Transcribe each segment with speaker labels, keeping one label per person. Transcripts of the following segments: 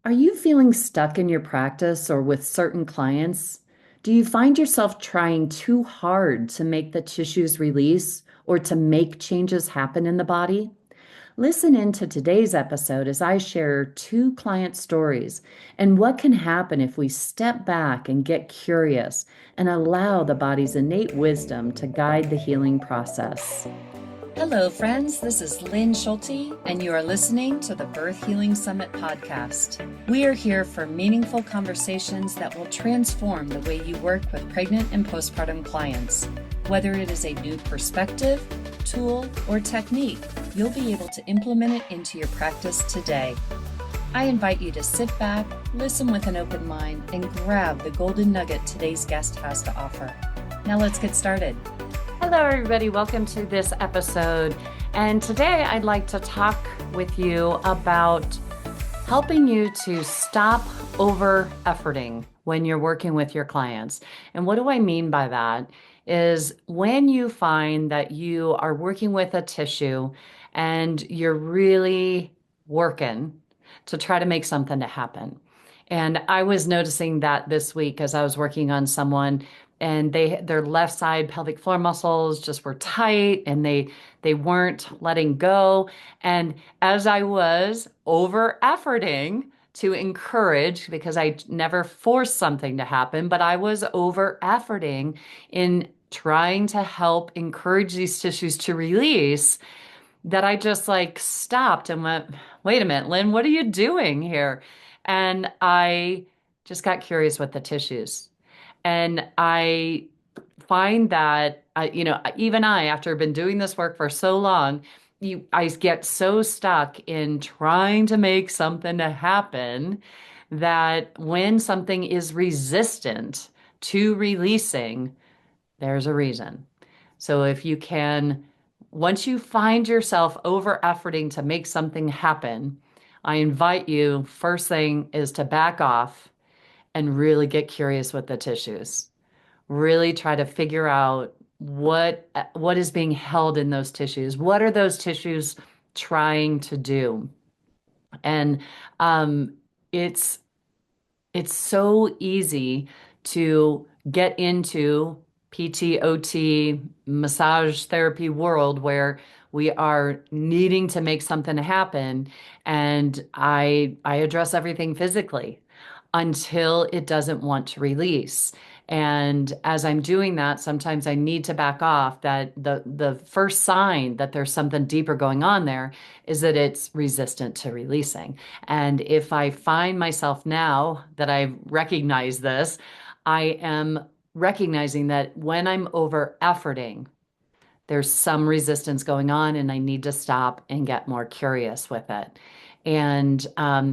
Speaker 1: Are you feeling stuck in your practice or with certain clients? Do you find yourself trying too hard to make the tissues release or to make changes happen in the body? Listen in to today's episode as I share two client stories and what can happen if we step back and get curious and allow the body's innate wisdom to guide the healing process.
Speaker 2: Hello, friends. This is Lynn Schulte, and you are listening to the Birth Healing Summit podcast. We are here for meaningful conversations that will transform the way you work with pregnant and postpartum clients. Whether it is a new perspective, tool, or technique, you'll be able to implement it into your practice today. I invite you to sit back, listen with an open mind, and grab the golden nugget today's guest has to offer. Now let's get started.
Speaker 1: Hello, everybody. Welcome to this episode. And today I'd like to talk with you about helping you to stop over efforting when you're working with your clients. And what do I mean by that? Is when you find that you are working with a tissue and you're really working to try to make something to happen. And I was noticing that this week as I was working on someone and their left side pelvic floor muscles just were tight and they weren't letting go. And as I was over efforting to encourage, because I never forced something to happen, but I was over efforting in trying to help encourage these tissues to release, that I just like stopped and went, wait a minute, Lynn, what are you doing here? And I just got curious with the tissues. And I find that, even I, after been doing this work for so long, I get so stuck in trying to make something to happen that when something is resistant to releasing, there's a reason. So if you can, once you find yourself over efforting to make something happen, I invite you, first thing is to back off and really get curious with the tissues. Really try to figure out what is being held in those tissues. What are those tissues trying to do? And um, it's it's so easy to get into PT, OT, massage therapy world where we are needing to make something happen. And I address everything physically until it doesn't want to release. And as I'm doing that, sometimes I need to back off. That the first sign that there's something deeper going on there is that it's resistant to releasing. And if I find myself now that I've recognized this, I am recognizing that when I'm over efforting, there's some resistance going on and I need to stop and get more curious with it. And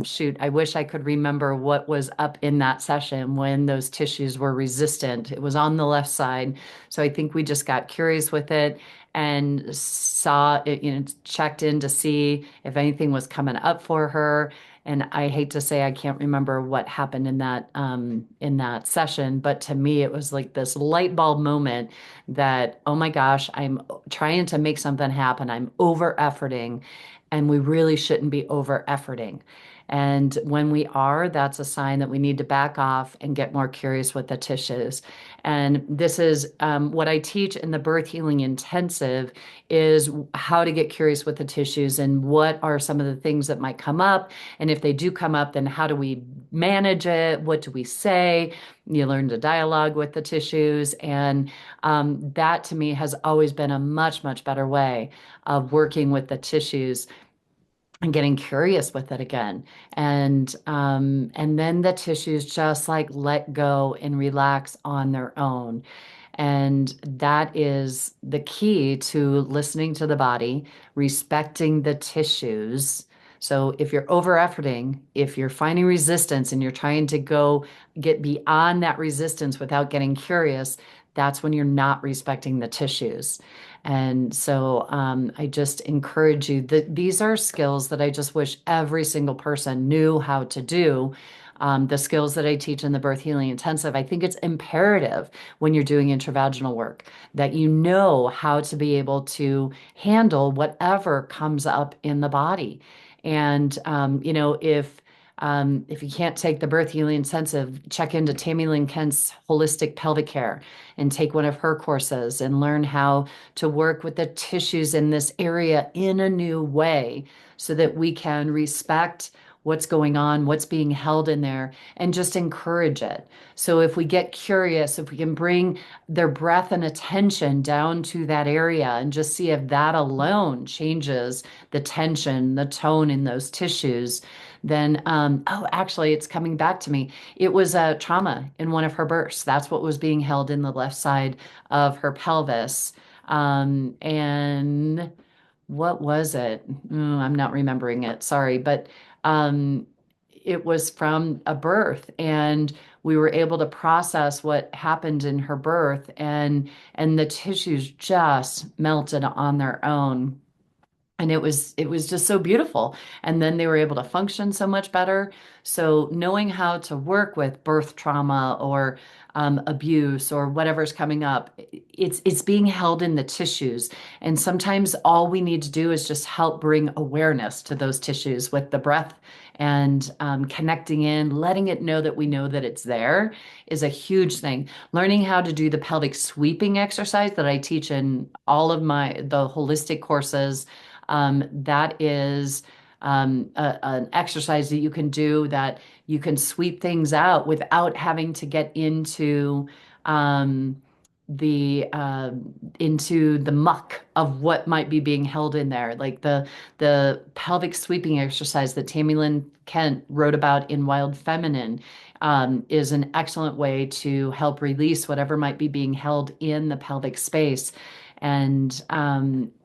Speaker 1: shoot, I wish I could remember what was up in that session when those tissues were resistant. It was on the left side. So I think we just got curious with it and saw it, checked in to see if anything was coming up for her. And I hate to say I can't remember what happened in that session, but to me it was like this light bulb moment that, oh my gosh, I'm trying to make something happen. I'm over efforting, and we really shouldn't be over efforting. And when we are, that's a sign that we need to back off and get more curious with the tissues. And this is what I teach in the Birth Healing Intensive is how to get curious with the tissues and what are some of the things that might come up. And if they do come up, then how do we manage it? What do we say? You learn to dialogue with the tissues. And that to me has always been a much, much better way of working with the tissues and getting curious with it again. And then the tissues just like let go and relax on their own. And that is the key to listening to the body, respecting the tissues. So if you're over efforting, if you're finding resistance and you're trying to go get beyond that resistance without getting curious, that's when you're not respecting the tissues. And so I just encourage you that these are skills that I just wish every single person knew how to do. The skills that I teach in the Birth Healing Intensive, I think it's imperative when you're doing intravaginal work that you know how to be able to handle whatever comes up in the body. And, if If you can't take the birth healing intensive, check into Tammy Lynn Kent's holistic pelvic care and take one of her courses and learn how to work with the tissues in this area in a new way so that we can respect what's going on, what's being held in there, and just encourage it. So if we get curious, if we can bring their breath and attention down to that area and just see if that alone changes the tension, the tone in those tissues, then, oh, actually, it's coming back to me. It was a trauma in one of her births. That's what was being held in the left side of her pelvis. And what was it? I'm not remembering it. Sorry, but um, it was from a birth, and we were able to process what happened in her birth, and the tissues just melted on their own. And it was just so beautiful. And then they were able to function so much better. So knowing how to work with birth trauma or abuse or whatever's coming up, it's being held in the tissues. And sometimes all we need to do is just help bring awareness to those tissues with the breath and connecting in, letting it know that we know that it's there is a huge thing. Learning how to do the pelvic sweeping exercise that I teach in all of the holistic courses, that is an exercise that you can do that you can sweep things out without having to get um, the uh, into the muck of what might be being held in there. Like the pelvic sweeping exercise that Tammy Lynn Kent wrote about in Wild Feminine. Is an excellent way to help release whatever might be being held in the pelvic space. And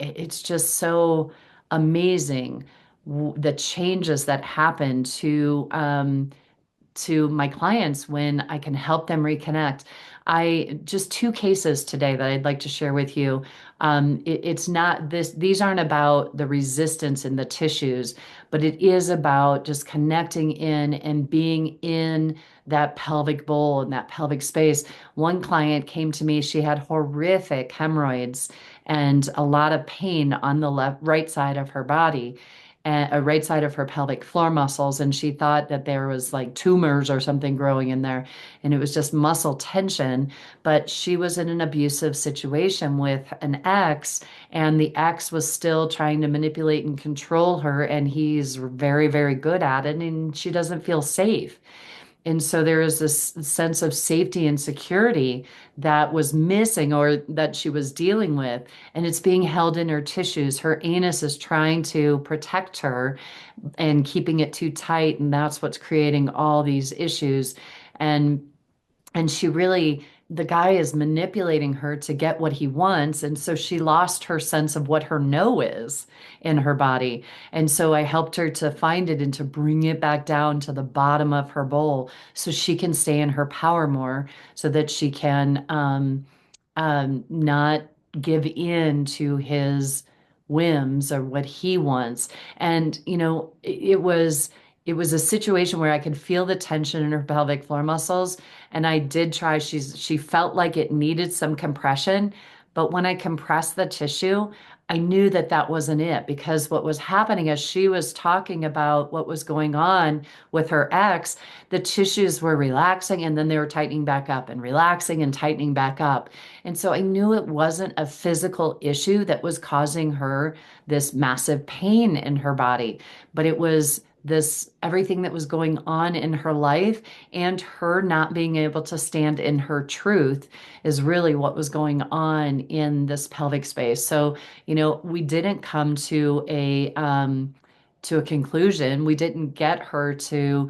Speaker 1: it's just so amazing the changes that happen to my clients when I can help them reconnect. I just two cases today that I'd like to share with you. It's not this, these aren't about the resistance in the tissues, but it is about just connecting in and being in that pelvic bowl and that pelvic space. One client came to me, she had horrific hemorrhoids and a lot of pain on the right side of her body, and right side of her pelvic floor muscles, and she thought that there was like tumors or something growing in there, and it was just muscle tension. But she was in an abusive situation with an ex, and the ex was still trying to manipulate and control her, and he's very, very good at it, and she doesn't feel safe. And so there is this sense of safety and security that was missing or that she was dealing with. And it's being held in her tissues. Her anus is trying to protect her and keeping it too tight. And that's what's creating all these issues. And and she really, the guy is manipulating her to get what he wants, and so she lost her sense of what her no is in her body. And so I helped her to find it and to bring it back down to the bottom of her bowl so she can stay in her power more, so that she can not give in to his whims or what he wants. And it was a situation where I could feel the tension in her pelvic floor muscles, and I did try. She felt like it needed some compression, but when I compressed the tissue, I knew that that wasn't it, because what was happening as she was talking about what was going on with her ex, the tissues were relaxing and then they were tightening back up and relaxing and tightening back up. And so I knew it wasn't a physical issue that was causing her this massive pain in her body, but it was this everything that was going on in her life, and her not being able to stand in her truth is really what was going on in this pelvic space. So, we didn't come to a conclusion. We didn't get her to,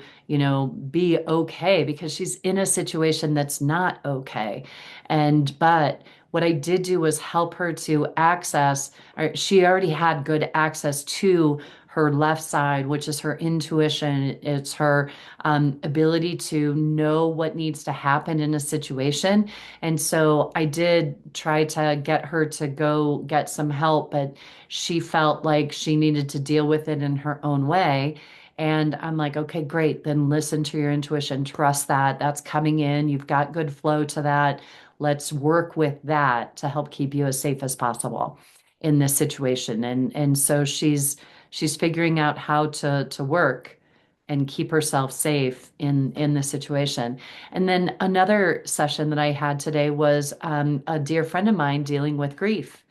Speaker 1: be okay, because she's in a situation that's not okay. But what I did do was help her to access, or she already had good access to her left side, which is her intuition. It's her ability to know what needs to happen in a situation. And so I did try to get her to go get some help, but she felt like she needed to deal with it in her own way. And I'm like, okay, great. Then listen to your intuition. Trust that. That's coming in. You've got good flow to that. Let's work with that to help keep you as safe as possible in this situation. And so she's figuring out how to work and keep herself safe in the situation. And then another session that I had today was a dear friend of mine dealing with grief.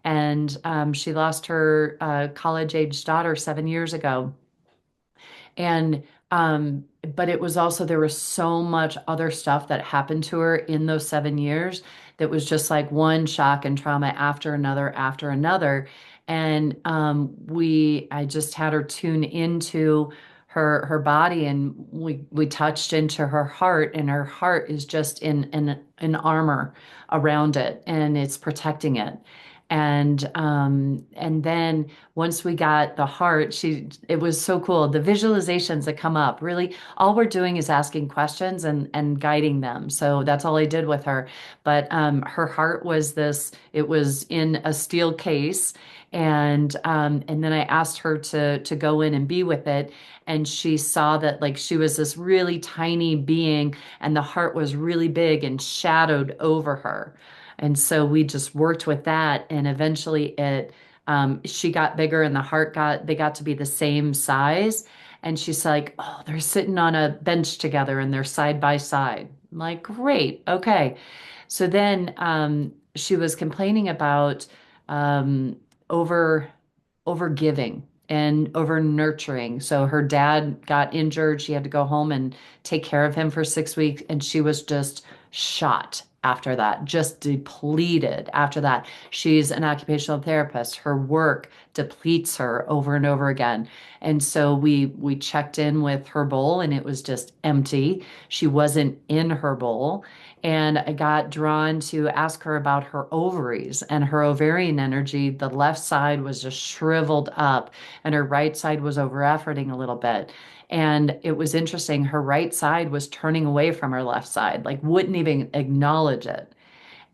Speaker 1: And she lost her college-age daughter 7 years ago. And but it was also there was so much other stuff that happened to her in those 7 years that was just like one shock and trauma after another. And I just had her tune into her body, and we touched into her heart, and her heart is just in armor around it, and it's protecting it. And then once we got the heart, it was so cool. The visualizations that come up, really, all we're doing is asking questions and guiding them. So that's all I did with her. But her heart was it was in a steel case. And then I asked her to go in and be with it. And she saw that like she was this really tiny being, and the heart was really big and shadowed over her. And so we just worked with that, and eventually she got bigger, and the heart they got to be the same size. And she's like, oh, they're sitting on a bench together and they're side by side. I'm like, great, okay. So then she was complaining about um, over over giving and over nurturing. So her dad got injured. She had to go home and take care of him for 6 weeks. And she was just shot after that, just depleted after that. She's an occupational therapist. Her work depletes her over and over again. And so we checked in with her bowl, and it was just empty. She wasn't in her bowl. And I got drawn to ask her about her ovaries and her ovarian energy. The left side was just shriveled up, and her right side was over efforting a little bit. And it was interesting. Her right side was turning away from her left side, like wouldn't even acknowledge it.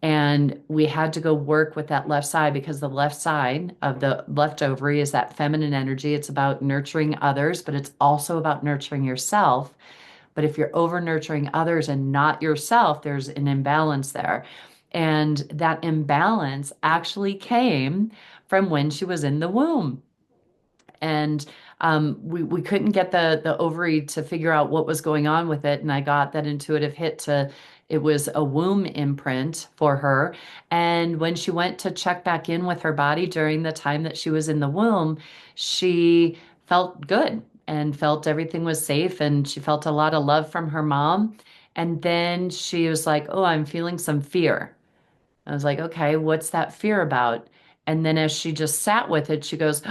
Speaker 1: And we had to go work with that left side, because the left side of the left ovary is that feminine energy. It's about nurturing others, but it's also about nurturing yourself. But if you're over nurturing others and not yourself, there's an imbalance there. And that imbalance actually came from when she was in the womb. And we couldn't get the ovary to figure out what was going on with it. And I got that intuitive hit to it was a womb imprint for her. And when she went to check back in with her body during the time that she was in the womb, she felt good and felt everything was safe. And she felt a lot of love from her mom. And then she was like, oh, I'm feeling some fear. I was like, okay, what's that fear about? And then as she just sat with it, she goes,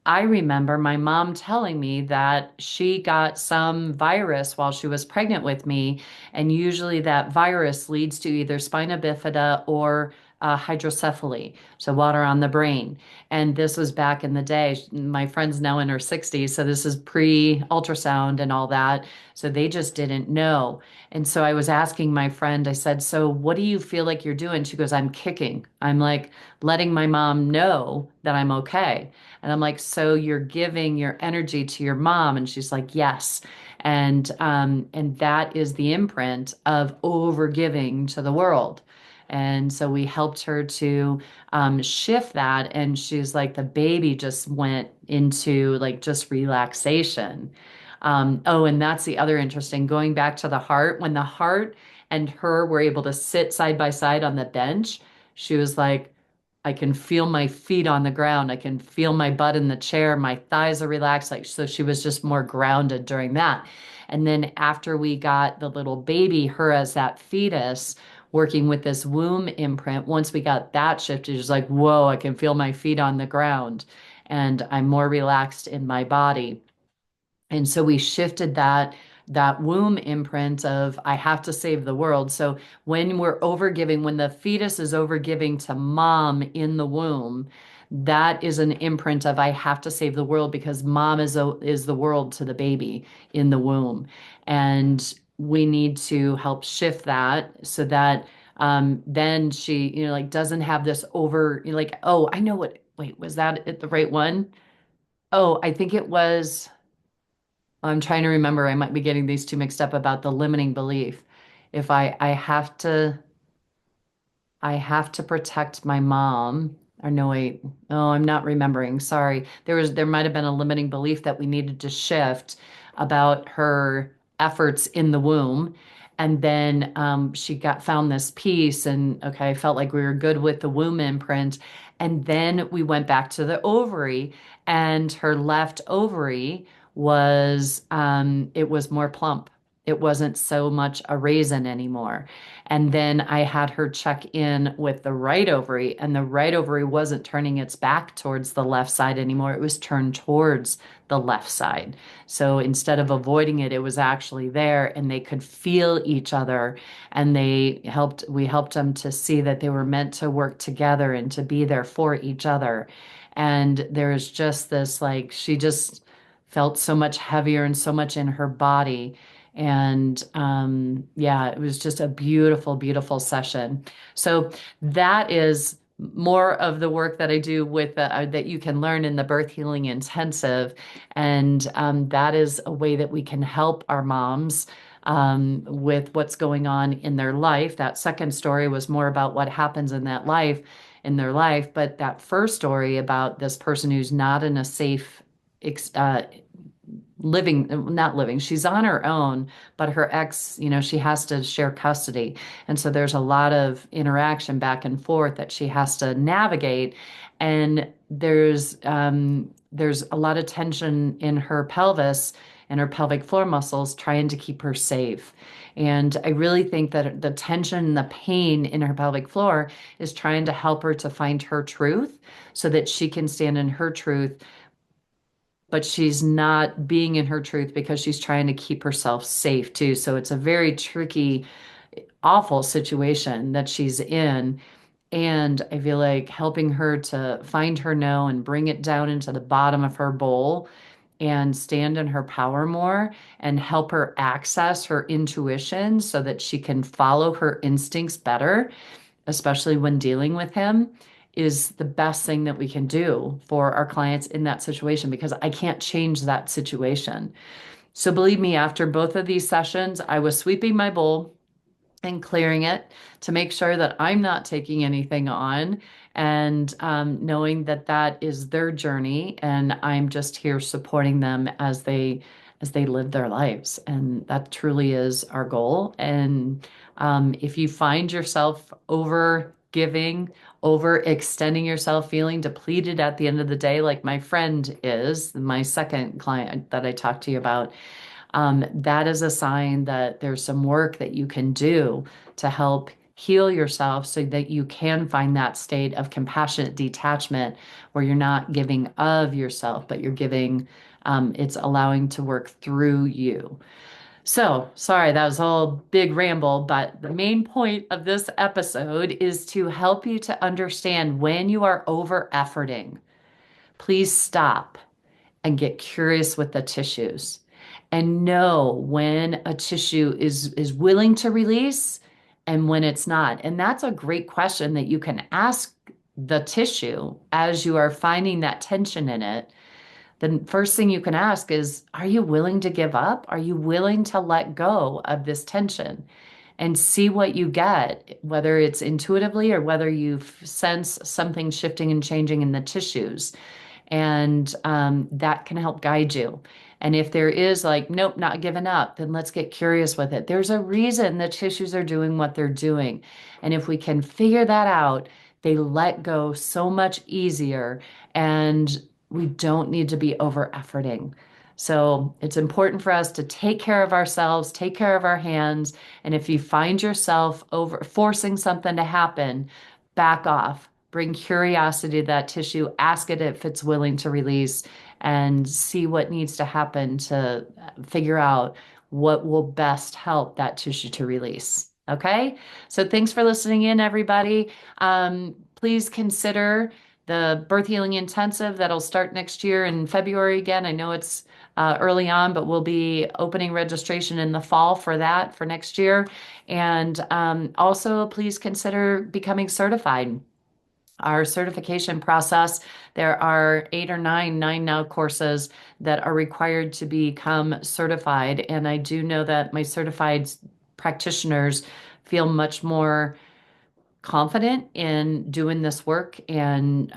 Speaker 1: I remember my mom telling me that she got some virus while she was pregnant with me. And usually that virus leads to either spina bifida or hydrocephaly, so water on the brain. And this was back in the day. My friend's now in her 60s, so this is pre-ultrasound and all that. So they just didn't know. And so I was asking my friend, I said, so what do you feel like you're doing? She goes, I'm kicking. I'm like letting my mom know that I'm okay. And I'm like, so you're giving your energy to your mom? And she's like, yes. And that is the imprint of over giving to the world. And so we helped her to shift that. And she's like, the baby just went into like just relaxation. Oh, and that's the other interesting, going back to the heart, when the heart and her were able to sit side by side on the bench, she was like, I can feel my feet on the ground. I can feel my butt in the chair. My thighs are relaxed. Like, so she was just more grounded during that. And then after we got the little baby, her as that fetus, working with this womb imprint, once we got that shifted, it was like, whoa, I can feel my feet on the ground and I'm more relaxed in my body. And so we shifted that womb imprint of I have to save the world. So when we're overgiving, when the fetus is overgiving to mom in the womb, that is an imprint of I have to save the world, because mom is the world to the baby in the womb. And we need to help shift that so that then she, like doesn't have this over, like, oh, I know what, wait, was that it the right one? Oh, I think it was. I'm trying to remember. I might be getting these two mixed up about the limiting belief. If I have to protect my mom. Or no, wait. Oh, I'm not remembering. Sorry. There might have been a limiting belief that we needed to shift. about her efforts in the womb. And then she got found this piece, and okay, I felt like we were good with the womb imprint. And then we went back to the ovary, and her left ovary was it was more plump. It wasn't so much a raisin anymore. And then I had her check in with the right ovary, and the right ovary wasn't turning its back towards the left side anymore. It was turned towards the left side. So instead of avoiding it, it was actually there, and they could feel each other. And we helped them to see that they were meant to work together and to be there for each other. And there's just this like, she just felt so much heavier and so much in her body. And yeah, it was just a beautiful, beautiful session. So that is more of the work that I do with that you can learn in the Birth Healing Intensive. And that is a way that we can help our moms with what's going on in their life. That second story was more about what happens in that life, in their life. But that first story about this person who's not in a safe living, not living, she's on her own, but her ex, she has to share custody. And so there's a lot of interaction back and forth that she has to navigate. And there's a lot of tension in her pelvis and her pelvic floor muscles trying to keep her safe. And I really think that the tension and the pain in her pelvic floor is trying to help her to find her truth so that she can stand in her truth, but she's not being in her truth because she's trying to keep herself safe too. So it's a very tricky, awful situation that she's in. And I feel like helping her to find her no and bring it down into the bottom of her bowl and stand in her power more and help her access her intuition so that she can follow her instincts better, especially when dealing with him, is the best thing that we can do for our clients in that situation because I can't change that situation. So believe me, after both of these sessions, I was sweeping my bowl and clearing it to make sure that I'm not taking anything on, and knowing that that is their journey and I'm just here supporting them as they live their lives. And that truly is our goal. And if you find yourself over giving, over extending yourself, feeling depleted at the end of the day, like my friend is, my second client that I talked to you about, that is a sign that there's some work that you can do to help heal yourself so that you can find that state of compassionate detachment where you're not giving of yourself, but you're giving, it's allowing to work through you. So, sorry, that was all big ramble, but the main point of this episode is to help you to understand when you are over efforting. Please stop and get curious with the tissues and know when a tissue is willing to release and when it's not. And that's a great question that you can ask the tissue as you are finding that tension in it. The first thing you can ask is, are you willing to give up? Are you willing to let go of this tension? And see what you get, whether it's intuitively or whether you sense something shifting and changing in the tissues. And that can help guide you. And if there is like, nope, not giving up, then let's get curious with it. There's a reason the tissues are doing what they're doing. And if we can figure that out, they let go so much easier. And we don't need to be over efforting. So it's important for us to take care of ourselves, take care of our hands. And if you find yourself over forcing something to happen, back off. Bring curiosity to that tissue, ask it if it's willing to release, and see what needs to happen to figure out what will best help that tissue to release. Okay? So thanks for listening in, everybody. Please consider the Birth Healing Intensive that'll start next year in February again. I know it's early on, but we'll be opening registration in the fall for that for next year. And also, please consider becoming certified. Our certification process, there are 8 or 9 now courses that are required to become certified. And I do know that my certified practitioners feel much more confident in doing this work and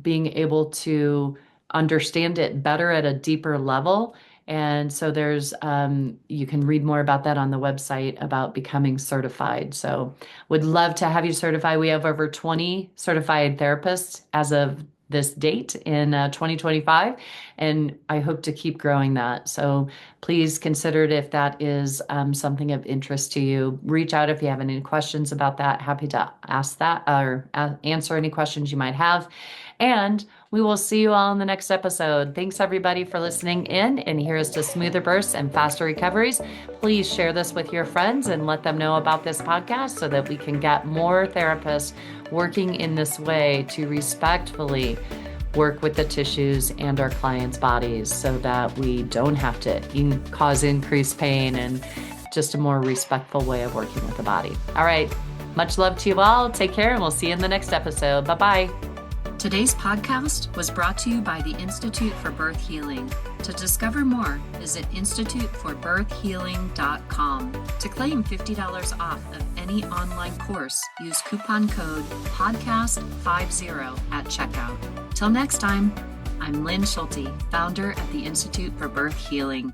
Speaker 1: being able to understand it better at a deeper level And so there's, you can read more about that on the website about becoming certified. So would love to have you certified. We have over 20 certified therapists as of this date in 2025, and I hope to keep growing that. So please consider it if that is something of interest to you. Reach out if you have any questions about that. Happy to ask that or answer any questions you might have. And we will see you all in the next episode. Thanks everybody for listening in. And here's to smoother births and faster recoveries. Please share this with your friends and let them know about this podcast so that we can get more therapists working in this way to respectfully work with the tissues and our clients' bodies so that we don't have to cause increased pain, and just a more respectful way of working with the body. All right. Much love to you all. Take care, and we'll see you in the next episode. Bye-bye.
Speaker 2: Today's podcast was brought to you by the Institute for Birth Healing. To discover more, visit instituteforbirthhealing.com. To claim $50 off of any online course, use coupon code PODCAST50 at checkout. Till next time, I'm Lynn Schulte, founder at the Institute for Birth Healing.